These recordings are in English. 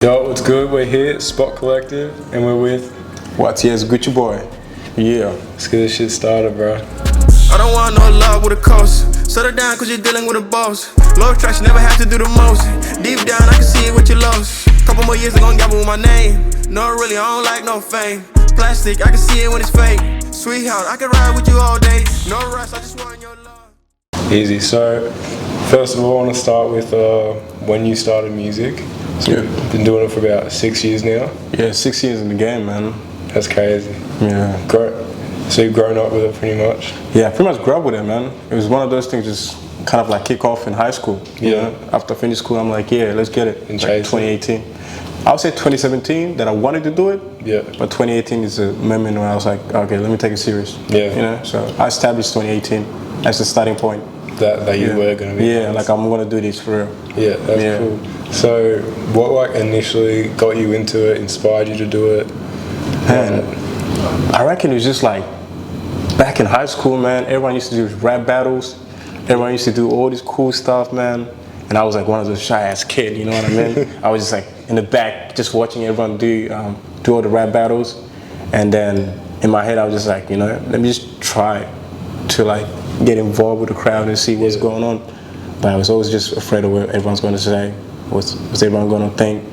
Yo, what's good? We're here, Spot Collective, and we're with Ytsgucciboi. Yeah. Let's get this shit started, bro. I don't want no love with a coast. Settle down cause you're dealing with a boss. Low tracks, you never have to do the most. Deep down, I can see what you lost. Couple more years, they gon' gamble with my name. No, really, I don't like no fame. Plastic, I can see it when it's fake. Sweetheart, I can ride with you all day. No rush, I just want your love. Easy. So, first of all, I want to start with when you started music. So you've been doing it for about 6 years now? Yeah, 6 years in the game, man. That's crazy. Yeah. Great. So you've grown up with it pretty much? Yeah, I pretty much grew up with it, man. It was one of those things just kind of like kick off in high school. You know? After I finished school, I'm like, yeah, let's get it. In like 2018. I would say 2017 that I wanted to do it. Yeah. But 2018 is a moment when I was like, okay, let me take it serious. Yeah. You know, so I established 2018 as the starting point. That you were going to be. Yeah, like I'm going to do this for real. Yeah, that's cool. So what like initially got you into it, inspired you to do it? Man, I reckon it was just like back in high school, man, everyone used to do rap battles. Everyone used to do all this cool stuff, man. And I was like one of those shy ass kids, you know what I mean? I was just like in the back, just watching everyone do all the rap battles. And then in my head, I was just like, you know, let me just try to like get involved with the crowd and see what's going on. But I was always just afraid of what everyone's going to say, what's everyone going to think.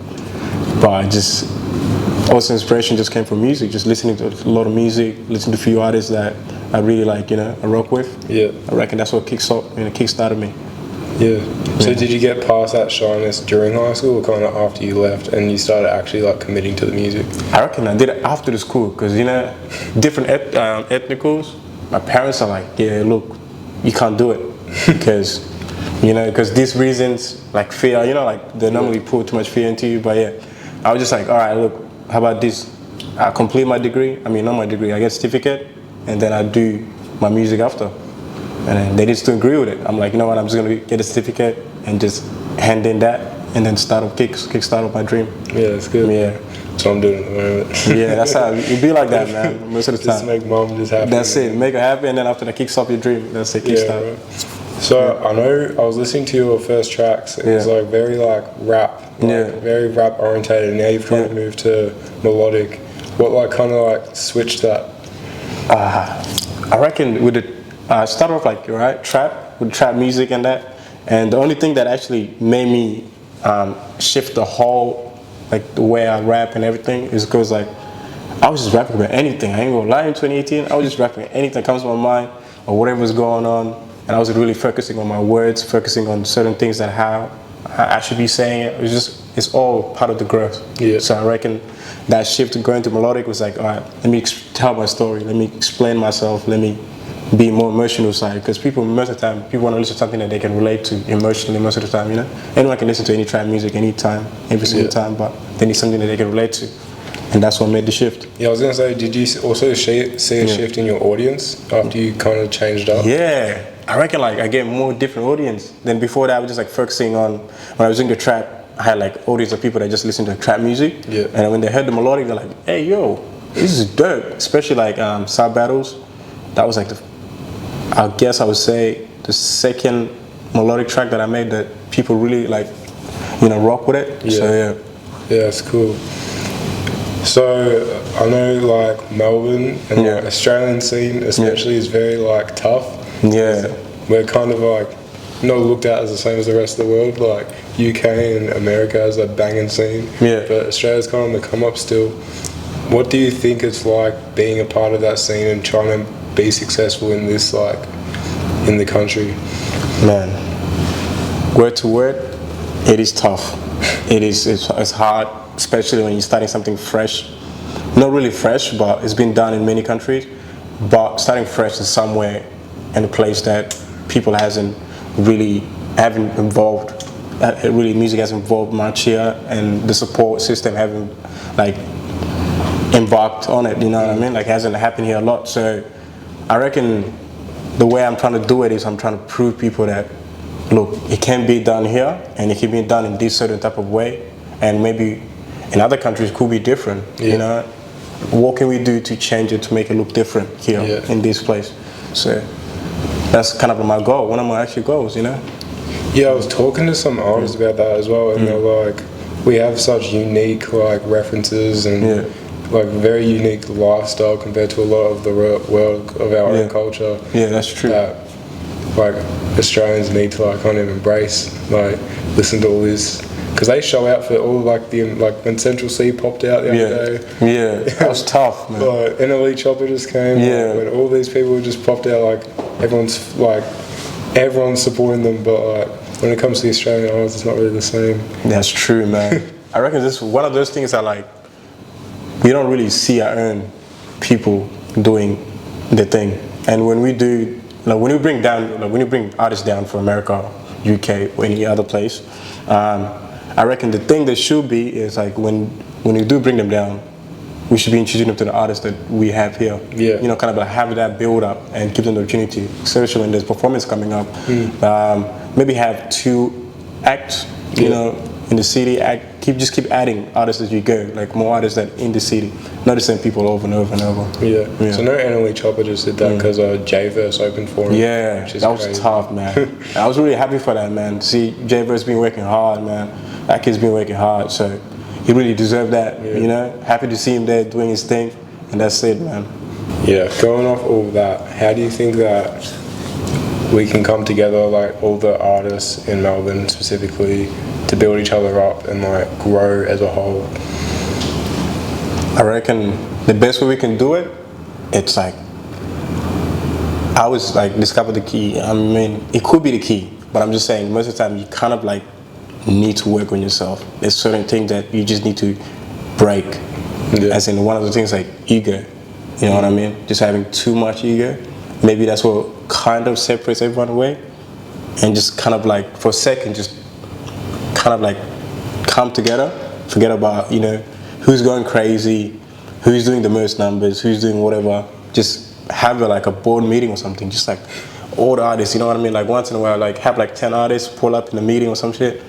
But just also inspiration just came from music, just listening to a lot of music, listening to a few artists that I really like, you know, I rock with. Yeah. I reckon that's what kickstarted me. Yeah. So did you get past that shyness during high school or kind of after you left and you started actually like committing to the music? I reckon I did it after the school because, you know, different ethnicals, my parents are like, yeah, look, you can't do it because, you know, because these reasons, like fear, you know, like they normally put too much fear into you. But yeah, I was just like, all right, look, how about this? I complete my degree. I mean, not my degree, I get a certificate and then I do my music after. And then they just agree with it. I'm like, you know what, I'm just going to get a certificate and just hand in that and then start up kickstart up my dream. Yeah, that's good. Yeah. That's what I'm doing at the moment. Yeah, that's how it be like that, man, most of the time. Just make mom just happy. That's it, make her happy and then after that kicks off your dream, that's it, kickstart. Yeah, right. So I know I was listening to your first tracks, it was like very like rap, very rap orientated. Now you've kind of moved to melodic. What like kind of like switched that? I reckon with the start off like trap with trap music and that, and the only thing that actually made me shift the whole like the way I rap and everything is because like I was just rapping about anything. I ain't gonna lie, in 2018 I was just rapping anything that comes to my mind or whatever's going on, and I was really focusing on my words, focusing on certain things that how I should be saying it. It's all part of the growth. Yeah. So I reckon that shift going to melodic was like, all right, let me tell my story, let me explain myself, let me be more emotional side, because most of the time people want to listen to something that they can relate to emotionally most of the time, you know. Anyone can listen to any trap music anytime, every single time, but they need something that they can relate to, and that's what made the shift. Yeah, I was gonna say, did you also see a shift in your audience after you kind of changed up? Yeah, I reckon like I get more different audience than before. That I was just like focusing on when I was doing the trap. I had like audience of people that just listen to trap music, and when they heard the melodic, they're like, hey yo, this is dope. Especially like sub battles, that was like I guess I would say the second melodic track that I made that people really like, you know, rock with it. Yeah. So yeah, that's cool. So I know like Melbourne and like Australian scene especially is very like tough. Yeah. We're kind of like not looked at as the same as the rest of the world. Like UK and America has a banging scene. Yeah. But Australia's kind of on the come up still. What do you think it's like being a part of that scene and trying to be successful in this, like, in the country? Man, word to word, it is tough. It's hard, especially when you're starting something fresh. Not really fresh, but it's been done in many countries. But starting fresh in somewhere, in a place that people haven't involved, music hasn't involved much here, and the support system haven't like embarked on it. You know what I mean? Like, it hasn't happened here a lot. So I reckon the way I'm trying to do it is I'm trying to prove people that, look, it can be done here and it can be done in this certain type of way, and maybe in other countries it could be different. You know, what can we do to change it to make it look different here in this place? So that's kind of my goal, one of my actual goals, you know. Yeah, I was talking to some artists about that as well, and they're like, we have such unique like references and like very unique lifestyle compared to a lot of the world of our own culture. Yeah, that's true. That like Australians need to like kind of embrace, like listen to all this, because they show out for all like when Central C popped out the other day. Yeah, that was tough, man. Like NLE Chopper just came. Yeah, like, when all these people just popped out, like everyone's supporting them, but like when it comes to the Australian artists, it's not really the same. That's true, man. I reckon this is one of those things that like we don't really see our own people doing the thing, and when we do, like when you bring artists down from America, UK, or any other place, I reckon the thing that should be is like when you do bring them down, we should be introducing them to the artists that we have here. Yeah. You know, kind of like have that build up and give them the opportunity, especially when there's performance coming up. Maybe have 2 acts, you know, in the city. Just keep adding artists as you go, like more artists that in the city, not the same people over and over and over. Yeah. So no NLE Chopper just did that because J-Verse opened for him. Yeah, that was crazy. Tough, man. I was really happy for that, man. See, J-Verse been working hard, man. That kid's been working hard, so he really deserved that. You know, happy to see him there doing his thing, and that's it, man. Yeah, going off all that, how do you think that we can come together, like all the artists in Melbourne specifically, to build each other up and like grow as a whole? I reckon the best way we can do it, it's like, I always like discover the key. I mean, it could be the key, but I'm just saying most of the time you kind of like need to work on yourself. There's certain things that you just need to break. As in one of the things like ego. You know what I mean? Just having too much ego. Maybe that's what kind of separates everyone away. And just kind of like for a second, just kind of like come together, forget about, you know, who's going crazy, who's doing the most numbers, who's doing whatever. Just have like a board meeting or something, just like all the artists, you know what I mean? Like once in a while, like have like 10 artists pull up in a meeting or some shit,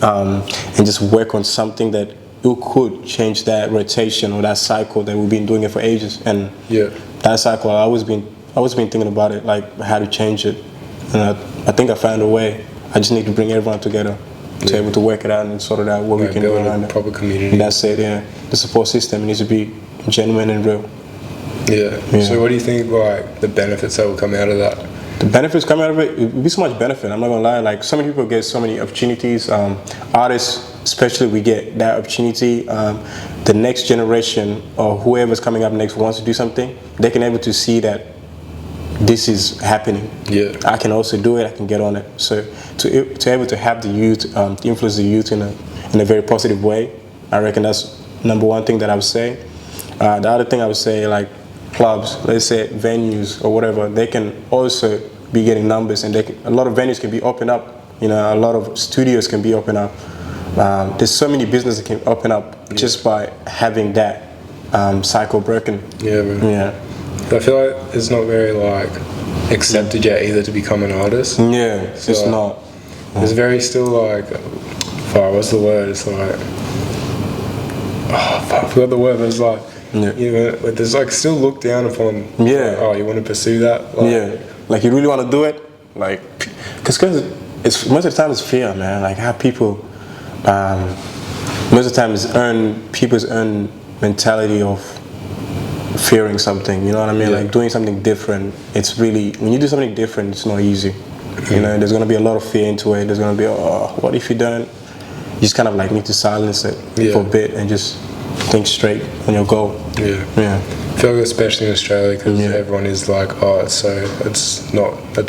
and just work on something that you could change that rotation or that cycle that we've been doing it for ages. And that cycle, I always been thinking about it, like how to change it. And I think I found a way. I just need to bring everyone together to be able to work it out and sort it out what we can do around a proper community. And that's it, The support system needs to be genuine and real. So what do you think, like, the benefits that will come out of that? The benefits come out of it would be so much benefit. I'm not gonna lie. Like so many people get so many opportunities. Artists, especially, we get that opportunity. The next generation or whoever's coming up next wants to do something. They can able to see that this is happening. I can also do it. I can get on it. So to able to have the youth, influence the youth in a very positive way, I reckon that's number one thing that I would say. The other thing I would say, like clubs, let's say venues or whatever, they can also be getting numbers, and a lot of venues can be open up. You know, a lot of studios can be open up. There's so many businesses that can open up just by having that cycle broken. I feel like it's not very like accepted yet either to become an artist. It's like, not. It's very still like, what's the word? It's like, I forgot the word. But it's like, you know, there's like still looked down upon. Like, you want to pursue that? Like, like you really want to do it, like, because it's most of the time it's fear, man. Like how people, most of the time it's people's own mentality of fearing something, you know what I mean? Like doing something different. It's really, when you do something different, it's not easy. You know, there's gonna be a lot of fear into it. There's gonna be, what if you don't? You just kind of like need to silence it for a bit and just think straight on your goal. I feel like especially in Australia, because everyone is like, that's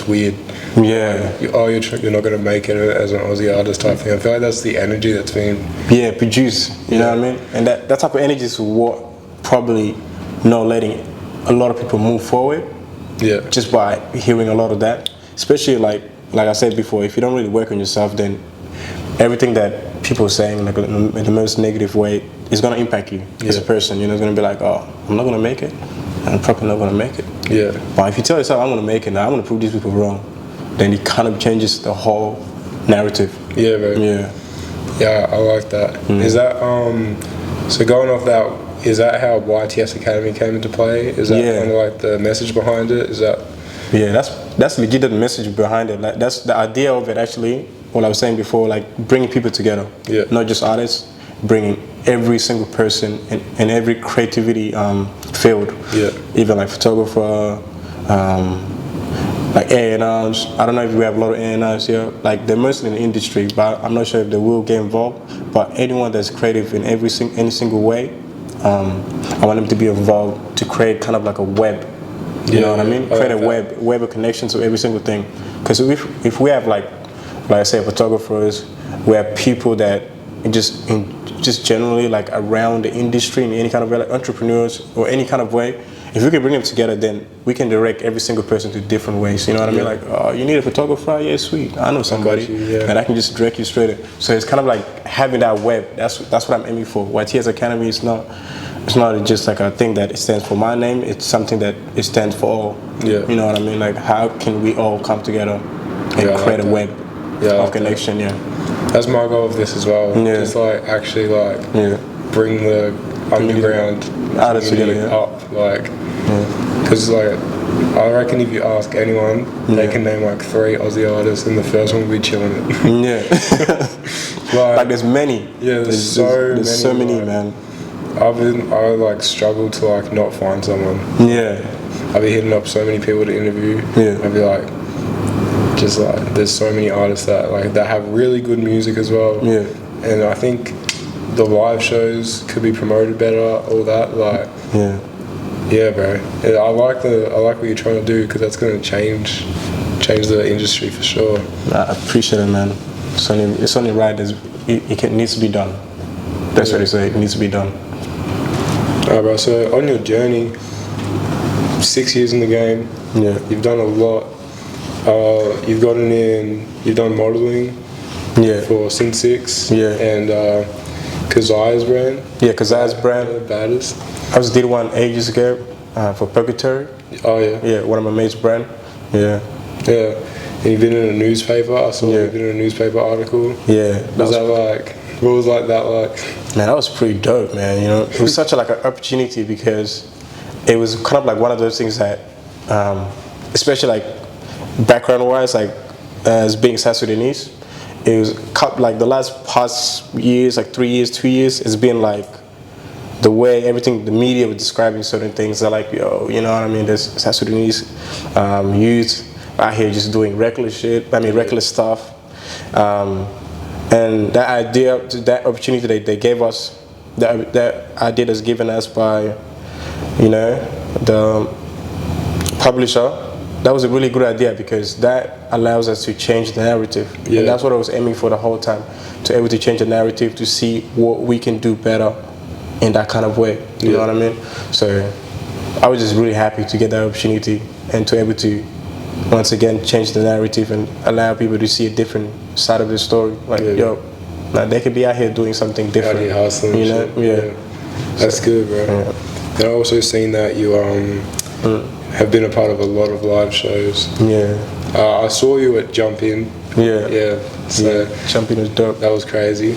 weird. You're not gonna make it as an Aussie artist type thing. I feel like that's the energy that's been produced. You know what I mean? And that type of energy is what probably not letting a lot of people move forward. Just by hearing a lot of that, especially like I said before, if you don't really work on yourself, then everything that people are saying like in the most negative way is gonna impact you as a person. You know, it's gonna be like, I'm not gonna make it. I'm probably not gonna make it. But if you tell yourself, I'm gonna make it now, I'm gonna prove these people wrong, then it kind of changes the whole narrative. I like that. Is that so going off that, is that how YTS Academy came into play? Is that kind of like the message behind it? Is that? That's legit the message behind it. Like that's the idea of it actually. What I was saying before, like bringing people together, not just artists, bringing every single person in every creativity field. Yeah. Even like photographer, like A&Rs. I don't know if we have a lot of A&Rs here. Like they're mostly in the industry, but I'm not sure if they will get involved. But anyone that's creative in any single way, I want them to be involved to create kind of like a web. You know what I mean? Create a web of connections to every single thing. Because if we have like I say, photographers, we have people that just generally like around the industry in any kind of way, like entrepreneurs or any kind of way. If we can bring them together, then we can direct every single person to different ways. You know what I mean? Like, oh, you need a photographer? Yeah, sweet. I know somebody, and I can just direct you straight in. So it's kind of like having that web. That's what I'm aiming for. YTS Academy is not. It's not just like a thing that it stands for my name. It's something that it stands for all. Yeah. You know what I mean? Like, how can we all come together and create a web of connection? Yeah. That's my goal of this as well. Yeah. Just like actually like bring the underground artists together up, like, because like I reckon if you ask anyone, they can name like 3 Aussie artists, and the first one will be Chilling It. Like there's many. Yeah, there's so many, like, man. I like struggle to like not find someone. Yeah. I've been hitting up so many people to interview. Yeah. I'd be like, just like, there's so many artists that like that have really good music as well. Yeah. And I think the live shows could be promoted better. All that, like. Yeah. Yeah, bro. Yeah, I like what you're trying to do, because that's gonna change the industry for sure. I appreciate it, man. It's only right. It needs to be done. That's what I say. It needs to be done. Alright, bro. So on your journey, 6 years in the game. Yeah. You've done a lot. You've done modeling. Yeah. For Sin 6. Yeah. And Kazia's brand. Yeah, Kazia's brand. The baddest. I just did one ages ago for Purgatory. Oh yeah. Yeah, one of my mates' brand. Yeah. Yeah. And you've been in a newspaper. I saw you've been in a newspaper article. Yeah. What was like that like? Man, that was pretty dope, man. You know, it was such an opportunity, because it was kind of like one of those things that, especially like background-wise, like as being South Sudanese, it was like the past years, like 3 years, 2 years, it's been like the way the media was describing certain things. They're like, yo, you know what I mean? There's South Sudanese youth out here just doing reckless shit. I mean, reckless stuff. And that idea, that opportunity they gave us, that idea that's given us by, you know, the publisher, that was a really good idea, because that allows us to change the narrative. Yeah. And that's what I was aiming for the whole time, to able to change the narrative, to see what we can do better in that kind of way. You know what I mean? So I was just really happy to get that opportunity, and to able to once again change the narrative and allow people to see a different side of the story. Like, yo, now they could be out here doing something different. Out here hustling, you know? Yeah. That's good, bro. Yeah. And I've also seen that you have been a part of a lot of live shows. Yeah. I saw you at Jump In. Yeah. Yeah. So Jump In was dope. That was crazy.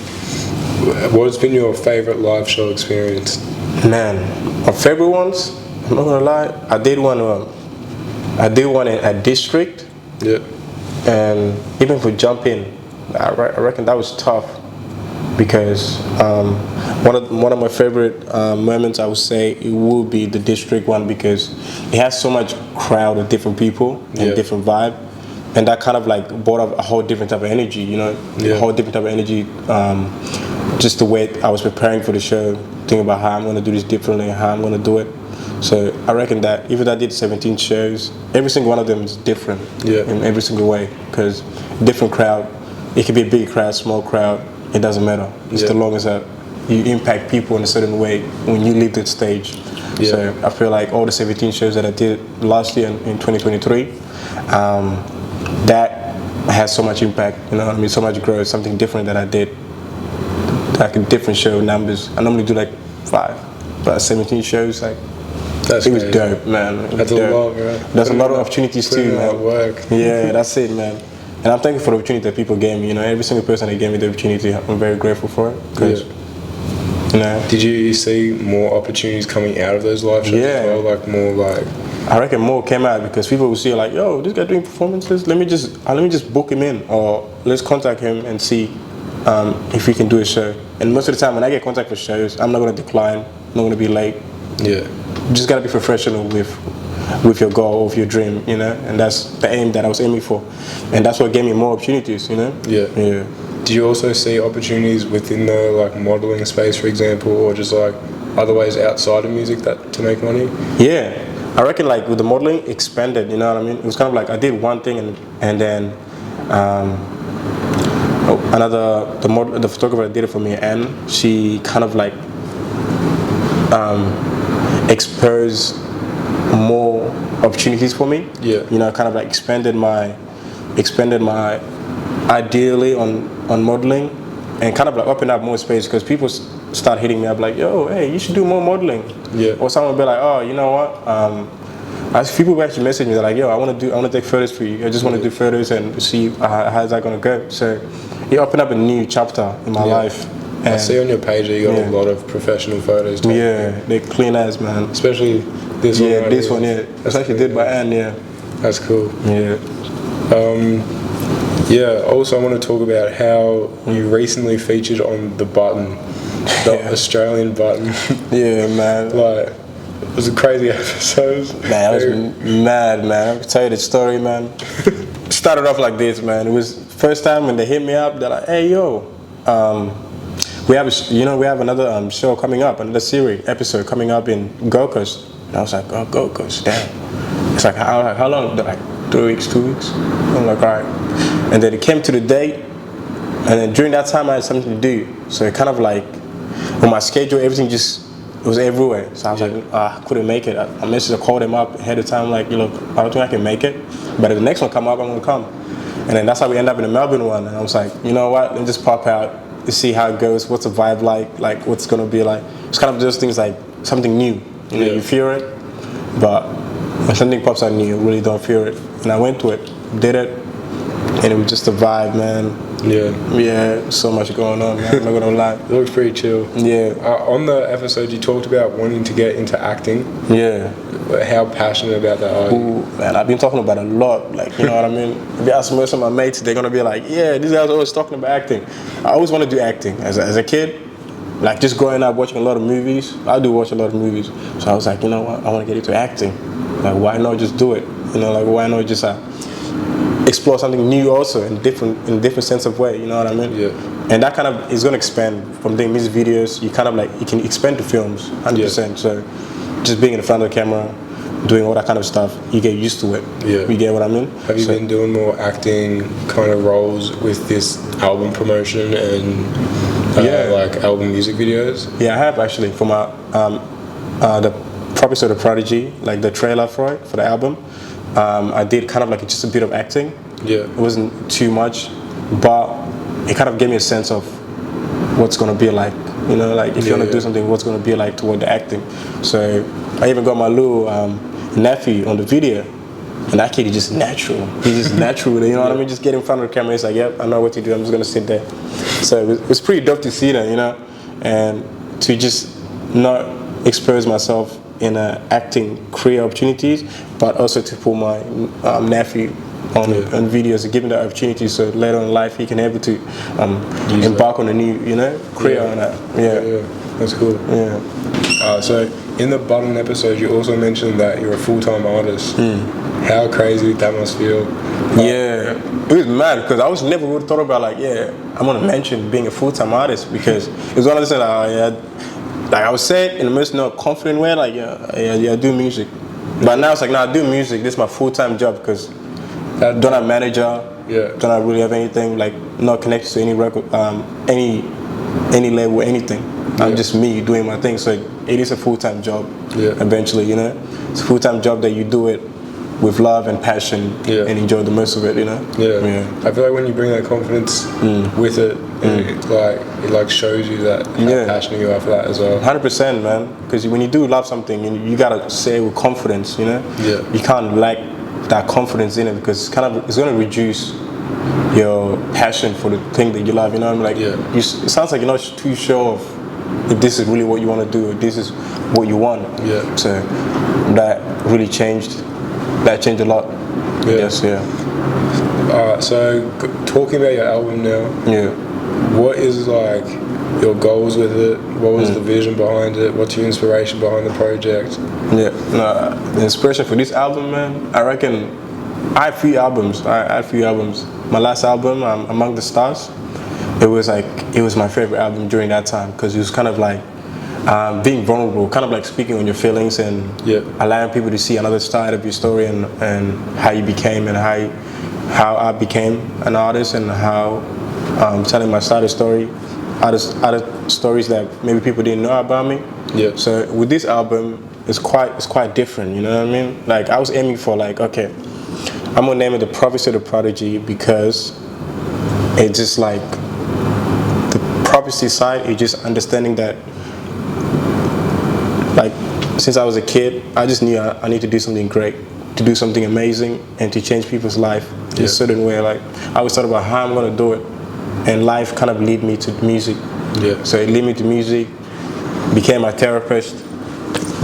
What's been your favorite live show experience? Man, my favorite ones, I'm not gonna lie, I did one at District. Yeah. And even for Jump In, I reckon that was tough, because one of my favorite moments, I would say, it would be the District one, because it has so much crowd of different people and different vibe, and that kind of like brought up a whole different type of energy, you know, a whole different type of energy. Just the way I was preparing for the show, thinking about how I'm going to do this differently, how I'm going to do it. So I reckon that even though I did 17 shows, every single one of them is different in every single way, because different crowd, it could be a big crowd, small crowd, it doesn't matter. It's as long as that you impact people in a certain way when you leave the stage. So I feel like all the 17 shows that I did last year in 2023, that has so much impact, you know what I mean, so much growth, something different that I did. Like a different show numbers. I normally do like 5, but 17 shows, like, it was dope, man. That's dope. A lot, bro. There's a lot of opportunities too, man. Work. Yeah, that's it, man. And I'm thankful for the opportunity that people gave me. You know, every single person that gave me the opportunity, I'm very grateful for it. Cause, you know. Did you see more opportunities coming out of those live shows as well? Like more like. I reckon more came out because people would see like, yo, this guy doing performances. Let me just book him in, or let's contact him and see if we can do a show. And most of the time when I get contact for shows, I'm not going to decline, I'm not going to be late. Yeah. You just got to be professional with your goal, with your dream, you know, and that's the aim that I was aiming for. And that's what gave me more opportunities, you know? Yeah. Yeah. Do you also see opportunities within the like modeling space, for example, or just like other ways outside of music that to make money? Yeah, I reckon like with the modeling expanded, you know what I mean? It was kind of like I did one thing and then the photographer that did it for me, Anne, she kind of like exposed more opportunities for me. Yeah. You know, kind of like expanded my ideally on modeling and kind of like opened up more space because people start hitting me up like, yo, hey, you should do more modeling. Yeah. Or someone will be like, oh, you know what? People actually message me, they're like, yo, I want to take photos for you. I just want to do photos and see how's that gonna go. So it opened up a new chapter in my life. And I see on your page that you got a lot of professional photos. Yeah, they're clean as, man. Especially this one. Yeah, this one, yeah. It's actually did by Anne, yeah. That's cool. Yeah. Yeah, also I want to talk about how you recently featured on The Button, the Australian Button. Yeah, man. Like, it was a crazy episode. Man, I was mad, man. I can tell you the story, man. It started off like this, man. It was first time when they hit me up, they're like, hey, yo, we have another show coming up, another series episode coming up in Gold Coast. And I was like, oh, Gold Coast, damn. It's like, how long? They're like, 3 weeks, 2 weeks? I'm like, all right. And then it came to the date, and then during that time I had something to do. So it kind of like, on my schedule, everything just, it was everywhere. So I was like, I couldn't make it. I called them up ahead of time, like, you know, I don't think I can make it. But if the next one come up, I'm gonna come. And then that's how we end up in the Melbourne one. And I was like, you know what, let me just pop out to see how it goes, what's the vibe like what's gonna be like. It's kind of those things like something new. You know, you fear it, but when something pops out new, you really don't fear it. And I went to it, did it, and it was just a vibe, man. Yeah, so much going on, man. I'm not gonna lie. It looks pretty chill. Yeah. On the episode, you talked about wanting to get into acting. Yeah. How passionate about that are you? Ooh, man, I've been talking about it a lot. Like, you know what I mean? If you ask most of my mates, they're gonna be like, yeah, this guy's always talking about acting. I always want to do acting. As a kid, like just growing up watching a lot of movies, I do watch a lot of movies. So I was like, you know what? I want to get into acting. Like, why not just do it? You know, like why not just explore something new also in different sense of way, you know what I mean? Yeah. And that kind of is going to expand from doing music videos. You kind of like, you can expand to films 100%. Yeah. So just being in front of the camera, doing all that kind of stuff, you get used to it. Yeah. You get what I mean? Have you been doing more acting kind of roles with this album promotion and like album music videos? Yeah, I have actually for my the Prophecy Of The Prodigy, like the trailer for it, for the album. I did kind of like just a bit of acting. Yeah. It wasn't too much, but it kind of gave me a sense of what's gonna be like. You know, like if you wanna do something, what's gonna be like toward the acting. So I even got my little nephew on the video, and that kid is just natural. He's just natural. You know what I mean? Just get in front of the camera. He's like, yep, I know what to do. I'm just gonna sit there. So it was pretty dope to see that, you know, and to just not expose myself in acting career opportunities, but also to put my nephew on videos and give him the opportunity so later in life he can able to embark on a new, you know, career on that. Yeah, that's cool. Yeah. So in the Button episode, you also mentioned that you're a full-time artist. How crazy that must feel. Yeah, it was mad because I was never really thought about like, I'm gonna mention being a full-time artist because it was one of the things like I would say it in the most confident way, like I do music. But now it's like, I do music. This is my full-time job because I don't have a manager. Don't have really have anything, like not connected to any record, any label, anything. I'm just me doing my thing. So it is a full-time job. Eventually, you know, it's a full-time job that you do it with love and passion and enjoy the most of it, you know. I feel like when you bring that confidence with it, it shows you that how passionate you are for that as well. 100%, man. Because when you do love something, you gotta say it with confidence, you know. You can't lack that confidence in it because it's gonna reduce your passion for the thing that you love. You know what I mean? Like it sounds like you're not too sure of if this is really what you want to do, or this is what you want. So that really changed. That changed a lot. Yes. So talking about your album now. what is like your goals with it? What was the vision behind it? What's your inspiration behind the project? Yeah, no, the inspiration for this album, man, I reckon I had few albums. I had few albums. My last album, Among the Stars, it was my favorite album during that time because it was kind of like being vulnerable, kind of like speaking on your feelings and allowing people to see another side of your story and how you became and how I became an artist and how telling my side of story, other stories that maybe people didn't know about me. Yeah. So with this album, it's quite different. You know what I mean? Like I was aiming for like, okay, I'm gonna name it the Prophecy of the Prodigy because it's just like the prophecy side is just understanding that. Like, since I was a kid, I just knew I need to do something great, to do something amazing, and to change people's life in a certain way. Like, I always thought about how I'm gonna do it, and life kind of led me to music. Yeah. So it led me to music, became my therapist,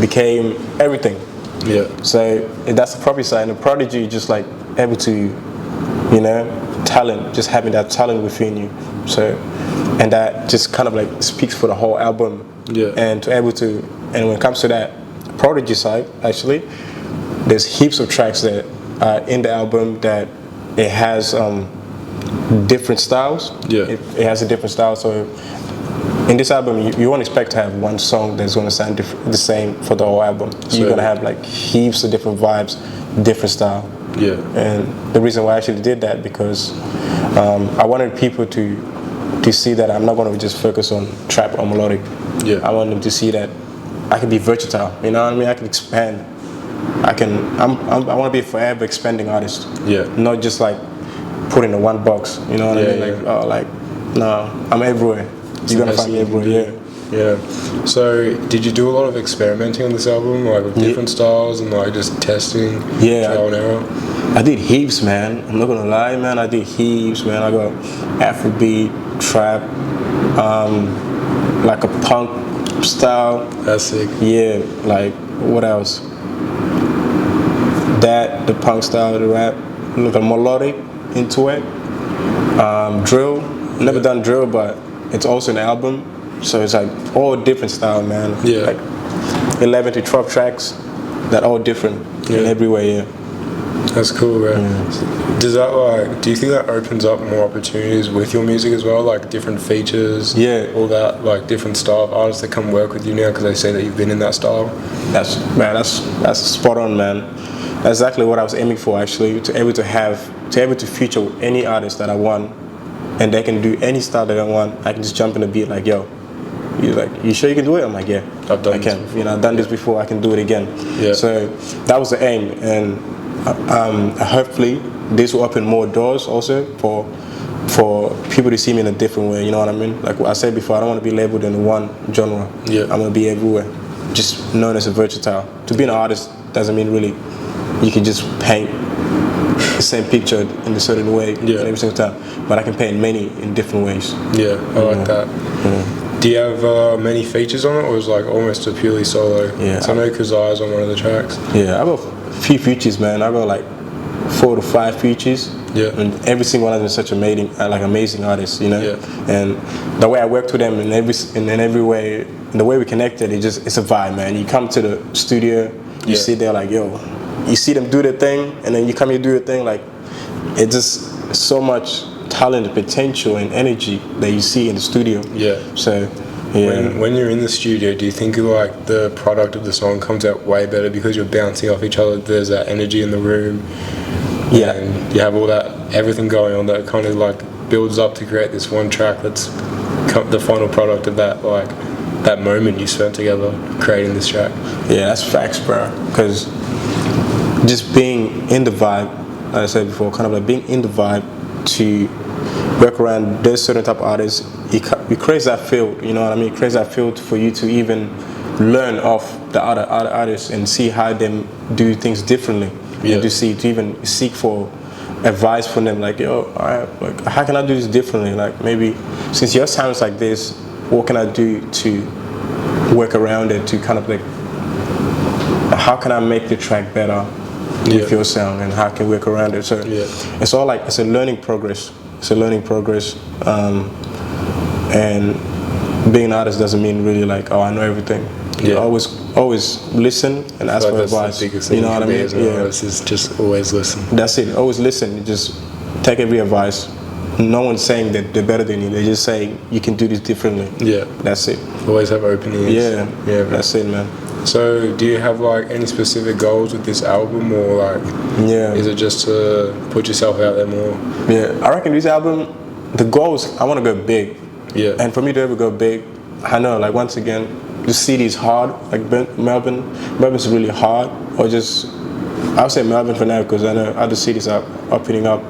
became everything. Yeah. So that's the prophecy side, and the prodigy is just like able to, you know, talent, just having that talent within you. So, and that just kind of like speaks for the whole album. Yeah. And to able to, and when it comes to that prodigy side, actually, there's heaps of tracks that are in the album that it has different styles. Yeah. It has a different style. So in this album, you won't expect to have one song that's going to sound the same for the whole album. You're going to have like heaps of different vibes, different style. Yeah. And the reason why I actually did that because I wanted people to see that I'm not going to just focus on trap or melodic. Yeah. I want them to see that I can be versatile. You know what I mean? I can expand. I want to be a forever expanding artist. Yeah. Not just like put in a one box. You know what I mean? Like, no, I'm everywhere. You're gonna find me everywhere. Yeah. So, did you do a lot of experimenting on this album, like with different styles and like just testing, trial and error? I did heaps, man. I'm not gonna lie, man. I did heaps, man. I got Afrobeat, trap, like a punk style. That's sick. Yeah. Like what else? That, the punk style, the rap, like a melodic into it. Drill. Never done drill, but it's also an album. So it's like all different style, man. Yeah. Like 11 to 12 tracks that all different in every way, yeah. That's cool, bro. Does that do you think that opens up more opportunities with your music as well, like different features, all that, like different style of artists that come work with you now because they say that you've been in that style? That's spot on, man. That's exactly what I was aiming for, actually, to able to feature with any artist that I want, and they can do any style that I want. I can just jump in a beat like, yo, you sure you can do it? I'm like, yeah, I've done this before. I've done this before. I can do it again. Yeah. So that was the aim, and hopefully this will open more doors also for people to see me in a different way. You know what I mean? Like I said before, I don't want to be labeled in one genre. Yeah. I'm gonna be everywhere, just known as a versatile. To be an artist doesn't mean really you can just paint the same picture in a certain way every single time, but I can paint many in different ways. Yeah, I like that. Yeah. Do you have many features on it, or is it like almost a purely solo? Yeah. So I know Kazai's on one of the tracks. Yeah, I got a few features, man. I got like 4 to 5 features. Yeah. And every single one of them is such amazing artists, you know. Yeah. And the way I worked with them in every way, the way we connected, it's a vibe, man. You come to the studio, you sit there like, yo, you see them do their thing, and then you come here do your thing. Like, it's just so much talent, potential, and energy that you see in the studio. Yeah. So, yeah. When you're in the studio, do you think like the product of the song comes out way better because you're bouncing off each other? There's that energy in the room. Yeah. And you have all that, everything going on that kind of like builds up to create this one track that's the final product of that, like that moment you spent together creating this track. Yeah, that's facts, bro. Because just being in the vibe, like I said before, kind of like being in the vibe to work around those certain type of artists, it creates that field, you know what I mean? It creates that field for you to even learn off the other artists and see how they do things differently. Yeah. And to even seek for advice from them, like, yo, all right, like, how can I do this differently? Like, maybe since your sounds like this, what can I do to work around it, to kind of like, how can I make the track better with your sound, and how can we work around it? So it's all like, it's a learning progress. It's a learning progress. And being an artist doesn't mean really like, oh, I know everything. Yeah. Always listen and ask for advice. You know what I mean? Yeah. Is just always listen. That's it. Always listen. You just take every advice. No one's saying that they're better than you. They're just saying you can do this differently. Yeah. That's it. Always have open ears. Yeah. Yeah. That's it, man. So, do you have like any specific goals with this album, or like, is it just to put yourself out there more? Yeah. I reckon this album, the goal is I want to go big. Yeah. And for me to ever go big, I know, like, once again, the city is hard. Like Melbourne's really hard. Or just, I'll say Melbourne for now because I know other cities are opening up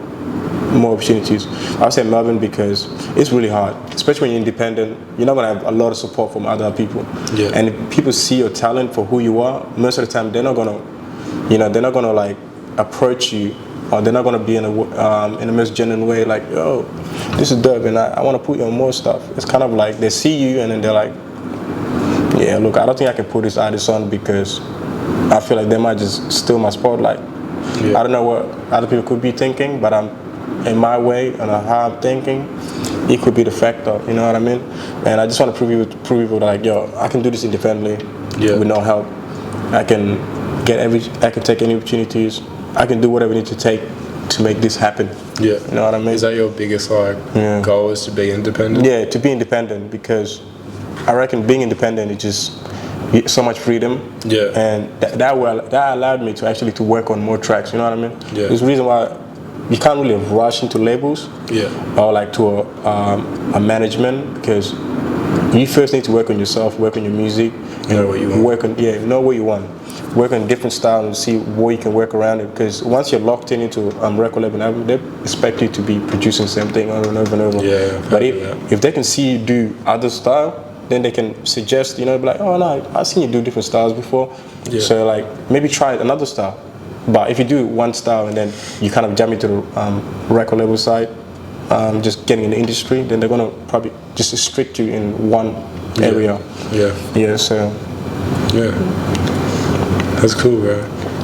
more opportunities. I'll say Melbourne because it's really hard, especially when you're independent. You're not gonna have a lot of support from other people. Yeah. And if people see your talent for who you are, most of the time they're not gonna like approach you, or they're not gonna be in a most genuine way. Like, yo, this is dope, and I want to put you on more stuff. It's kind of like they see you and then they're like, yeah, look, I don't think I can put this artist on because I feel like they might just steal my spotlight. Yeah. I don't know what other people could be thinking, but I'm in my way and how I'm thinking, it could be the factor. You know what I mean? And I just want to prove people like, yo, I can do this independently with no help. I can take any opportunities. I can do whatever I need to take to make this happen. Yeah. You know what I mean? Is that your biggest goal, is to be independent? Yeah, to be independent, because I reckon being independent is just so much freedom. Yeah. And that allowed me to work on more tracks. You know what I mean? Yeah. There's a reason why you can't really rush into labels. Yeah. Or like to a management, because you first need to work on yourself, work on your music. Know what you want. Know what you want. Work on different styles and see what you can work around it. Because once you're locked into record label album, they expect you to be producing the same thing over and over and over. Yeah. But if they can see you do other style, then they can suggest, be like, oh no, I've seen you do different styles before. Yeah. So like maybe try another style. But if you do one style and then you kind of jump into the record label side, just getting in the industry, then they're gonna probably just restrict you in one area. Yeah. Yeah. So. Yeah. That's cool, bro.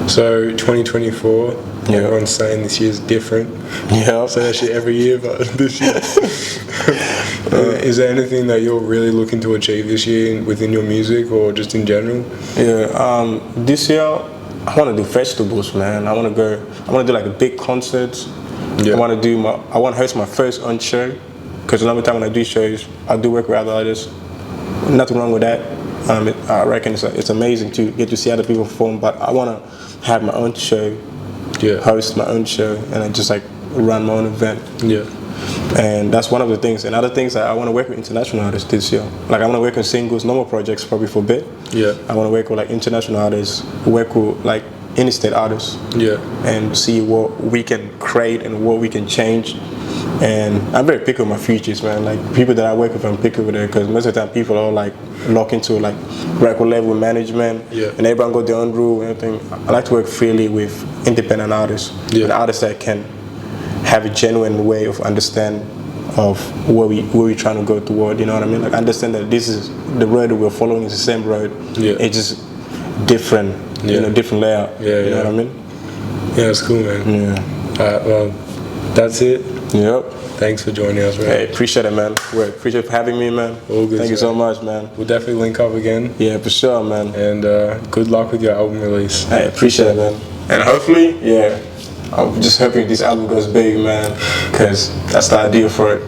So 2024, everyone's saying this year's different. Yeah. So that shit every year, but this year. Is there anything that you're really looking to achieve this year within your music or just in general? Yeah. This year, I want to do festivals, man. I want to do like a big concerts. Yeah. I want to host my first own show, because a lot of the time when I do shows, I do work with other artists. Nothing wrong with that. I reckon it's amazing to get to see other people perform, but I want to have my own show, host my own show, and I just like run my own event. Yeah. And that's one of the things. And other things, I want to work with international artists this year. Like I want to work on singles, normal projects probably for a bit. Yeah. I want to work with like international artists, work with like in-state artists. Yeah. And see what we can create and what we can change. And I'm very picky with my features, man. Like people that I work with, I'm picky with it, because most of the time people are like locked into like record level management, and everyone got their own rule and everything. I like to work freely with independent artists, and artists that can have a genuine way of understand of where we're trying to go toward. You know what I mean? Like understand that this is the road that we're following is the same road. Yeah. It's just different, different layout. Yeah, you know what I mean? Yeah, it's cool, man. Yeah. Alright, well, that's it. Yep. Thanks for joining us, man. Hey, appreciate it, man. Appreciate for having me, man. All good. Thank you so much, man. We'll definitely link up again. Yeah, for sure, man. And good luck with your album release. Hey, appreciate it, man. And hopefully, I'm just hoping this album goes big, man, because that's the idea for it.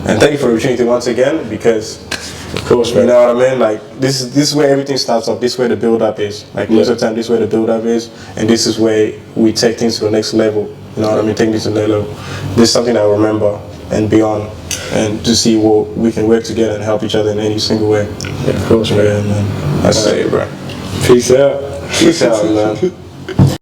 And thank you for the opportunity once again, because of course, man. You know what I mean? Like this is where everything starts off. This is where the build up is. Like most of the time, this is where the build up is, and this is where we take things to the next level. You know what I mean? Take things to the next level. This is something that I remember and beyond, and to see what we can work together and help each other in any single way. Yeah, of course, man. Yeah, man. That's it, bro. Peace out. Peace out, man.